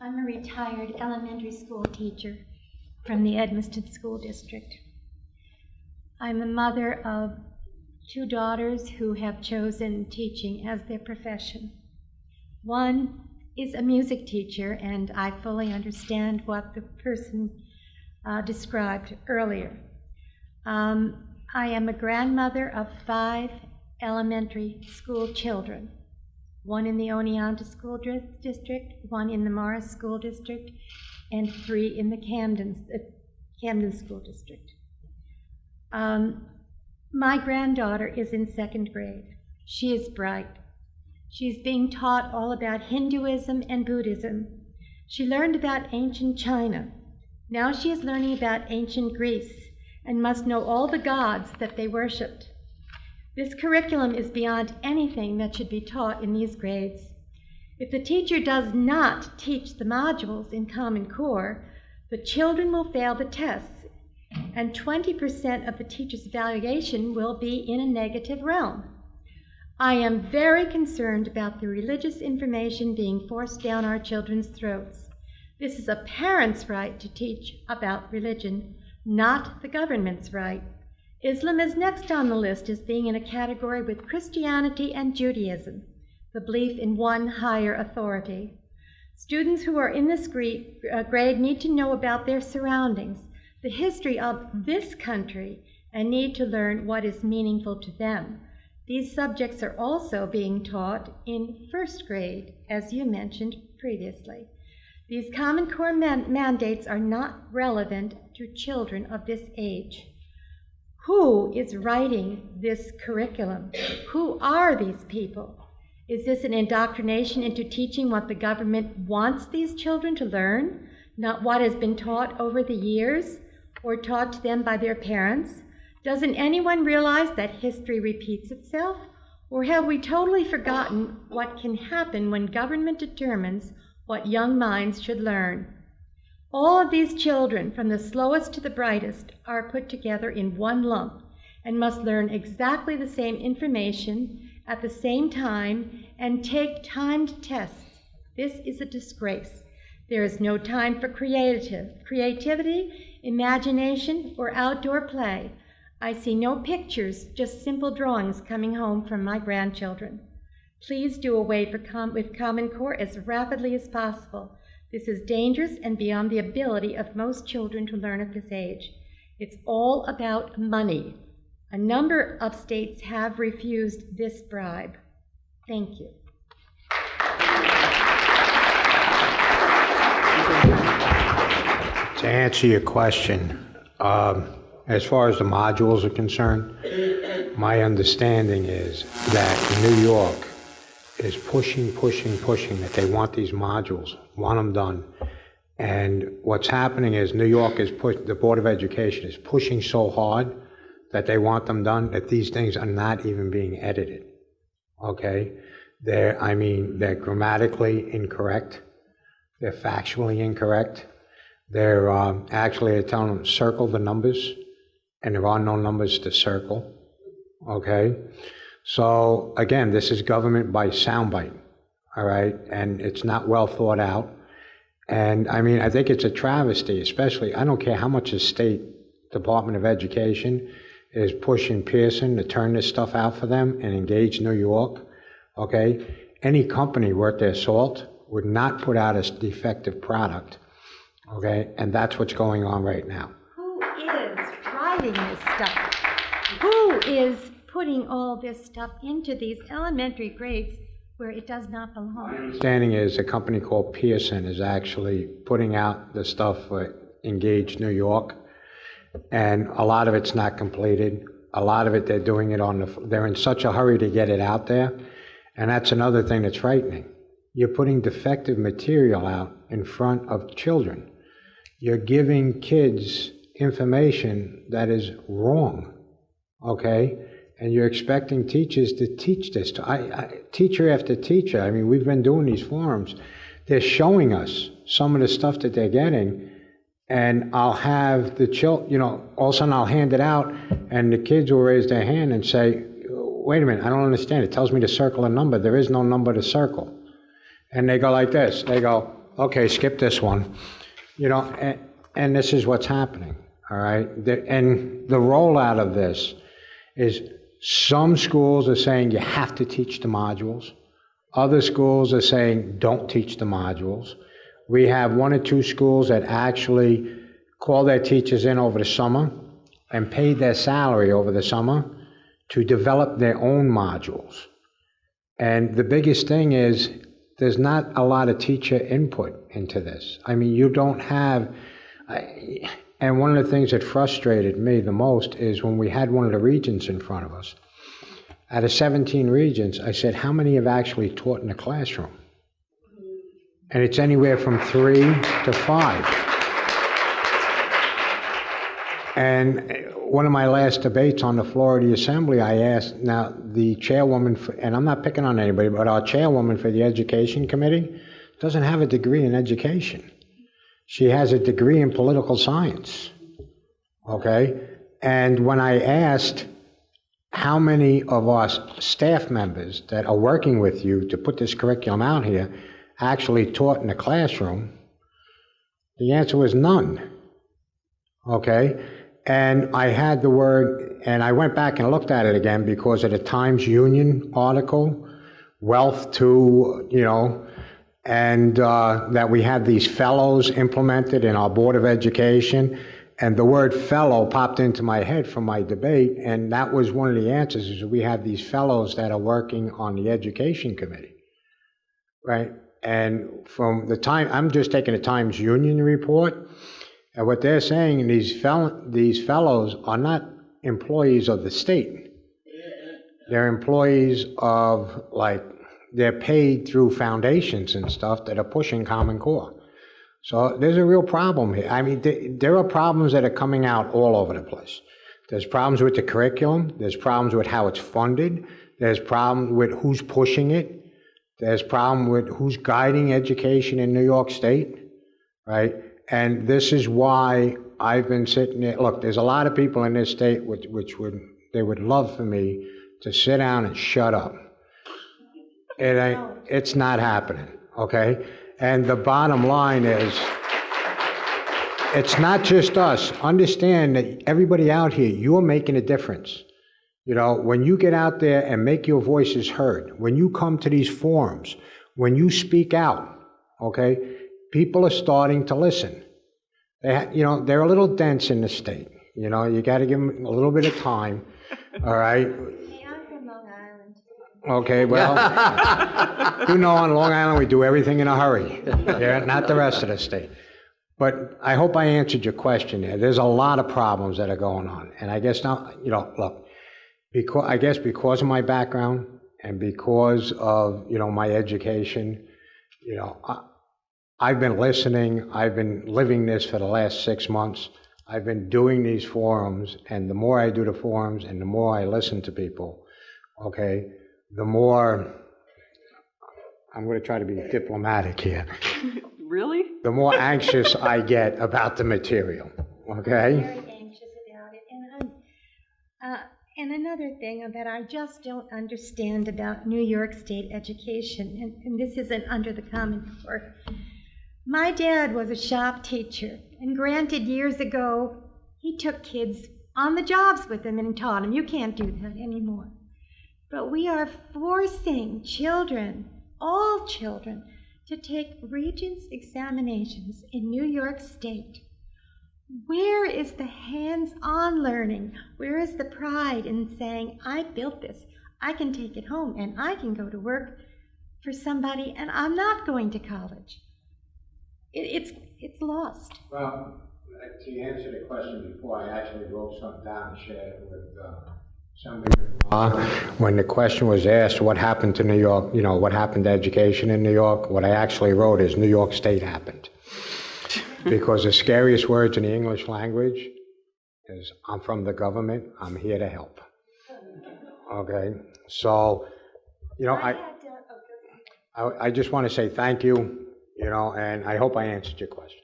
I'm a retired elementary school teacher from the Edmeston School District. I'm a mother of 2 daughters who have chosen teaching as their profession. One is a music teacher, and I fully understand what the person described earlier. I am a grandmother of 5 elementary school children, 1 in the Oneonta School District, 1 in the Morris School District, and 3 in the Camden School District. My granddaughter is in 2nd grade. She is bright. She's being taught all about Hinduism and Buddhism. She learned about ancient China. Now she is learning about ancient Greece and must know all the gods that they worshipped. This curriculum is beyond anything that should be taught in these grades. If the teacher does not teach the modules in Common Core, the children will fail the tests, and 20% of the teacher's evaluation will be in a negative realm. I am very concerned about the religious information being forced down our children's throats. This is a parent's right to teach about religion, not the government's right. Islam is next on the list as being in a category with Christianity and Judaism, the belief in one higher authority. Students who are in this grade need to know about their surroundings, the history of this country, and need to learn what is meaningful to them. These subjects are also being taught in 1st grade, as you mentioned previously. These Common Core mandates are not relevant to children of this age. Who is writing this curriculum? Who are these people? Is this an indoctrination into teaching what the government wants these children to learn, not what has been taught over the years or taught to them by their parents? Doesn't anyone realize that history repeats itself? Or have we totally forgotten what can happen when government determines what young minds should learn? All of these children, from the slowest to the brightest, are put together in one lump and must learn exactly the same information at the same time and take timed tests. This is a disgrace. There is no time for creativity, imagination, or outdoor play. I see no pictures, just simple drawings coming home from my grandchildren. Please do away with Common Core as rapidly as possible. This is dangerous and beyond the ability of most children to learn at this age. It's all about money. A number of states have refused this bribe. Thank you. To answer your question, as far as the modules are concerned, my understanding is that New York is pushing that they want these modules, want them done. And what's happening is New York is the Board of Education is pushing so hard that they want them done that these things are not even being edited, okay? They're grammatically incorrect. They're factually incorrect. They're they're telling them circle the numbers, and there are no numbers to circle, okay? So again, this is government by soundbite, all right? And it's not well thought out. And I think it's a travesty, especially, I don't care how much the State Department of Education is pushing Pearson to turn this stuff out for them and engage New York, okay? Any company worth their salt would not put out a defective product, okay? And that's what's going on right now. Who is writing this stuff? Who is putting all this stuff into these elementary grades where it does not belong? My understanding is a company called Pearson is actually putting out the stuff for Engage New York, and a lot of it's not completed. A lot of it they're doing it they're in such a hurry to get it out there, and that's another thing that's frightening. You're putting defective material out in front of children. You're giving kids information that is wrong, okay? And you're expecting teachers to teach this. Teacher after teacher, we've been doing these forums. They're showing us some of the stuff that they're getting, and I'll have the all of a sudden I'll hand it out, and the kids will raise their hand and say, wait a minute, I don't understand. It tells me to circle a number. There is no number to circle. And they go like this. They go, okay, skip this one. You know, and this is what's happening, all right? And the rollout of this is some schools are saying you have to teach the modules. Other schools are saying don't teach the modules. We have 1 or 2 schools that actually call their teachers in over the summer and pay their salary over the summer to develop their own modules. And the biggest thing is there's not a lot of teacher input into this. I mean, you don't have, and one of the things that frustrated me the most is when we had one of the regents in front of us. Out of 17 regents, I said, how many have actually taught in the classroom? And it's anywhere from 3 to 5. And one of my last debates on the floor of the assembly, I asked, now the chairwoman, and I'm not picking on anybody, but our chairwoman for the education committee doesn't have a degree in education. She has a degree in political science, okay? And when I asked how many of our staff members that are working with you to put this curriculum out here actually taught in the classroom, the answer was none, okay? And I had the word, and I went back and looked at it again because of the Times Union article, wealth to, you know, and that we have these fellows implemented in our Board of Education. And the word fellow popped into my head from my debate, and that was one of the answers, is we have these fellows that are working on the Education Committee, right? And from the time, I'm just taking the Times Union report, and what they're saying, these fellows are not employees of the state. They're employees of, like, they're paid through foundations and stuff that are pushing Common Core. So there's a real problem here. I mean, there are problems that are coming out all over the place. There's problems with the curriculum. There's problems with how it's funded. There's problems with who's pushing it. There's problem with who's guiding education in New York State, right? And this is why I've been sitting there. Look, there's a lot of people in this state which would love for me to sit down and shut up. It's not happening, okay? And the bottom line is, it's not just us. Understand that everybody out here, you're making a difference. You know, when you get out there and make your voices heard, when you come to these forums, when you speak out, okay, people are starting to listen. You know, they're a little dense in the state. You know, you got to give them a little bit of time, all right? Hey, I'm from Long Island. Okay, well, you know, on Long Island, we do everything in a hurry. Yeah, not the rest of the state. But I hope I answered your question there. There's a lot of problems that are going on. And I guess now, you know, look, because of my background and because of, you know, my education, you know, I've been listening. I've been living this for the last 6 months. I've been doing these forums, and the more I do the forums and the more I listen to people, okay, the more, I'm going to try to be diplomatic here. Really? The more anxious I get about the material, okay? Very anxious about it. And another thing that I just don't understand about New York State education, and this isn't under the Common Core. My dad was a shop teacher, and granted, years ago, he took kids on the jobs with him and taught them. You can't do that anymore. But we are forcing children, all children, to take Regents examinations in New York State. Where is the hands-on learning? Where is the pride in saying, I built this, I can take it home, and I can go to work for somebody, and I'm not going to college? It's lost. Well, to answer the question before, I actually wrote something down and shared it with somebody. When the question was asked, what happened to New York, you know, what happened to education in New York, what I actually wrote is New York State happened. Because the scariest words in the English language is, I'm from the government, I'm here to help. Okay, so, you know, I just want to say thank you, you know, and I hope I answered your question.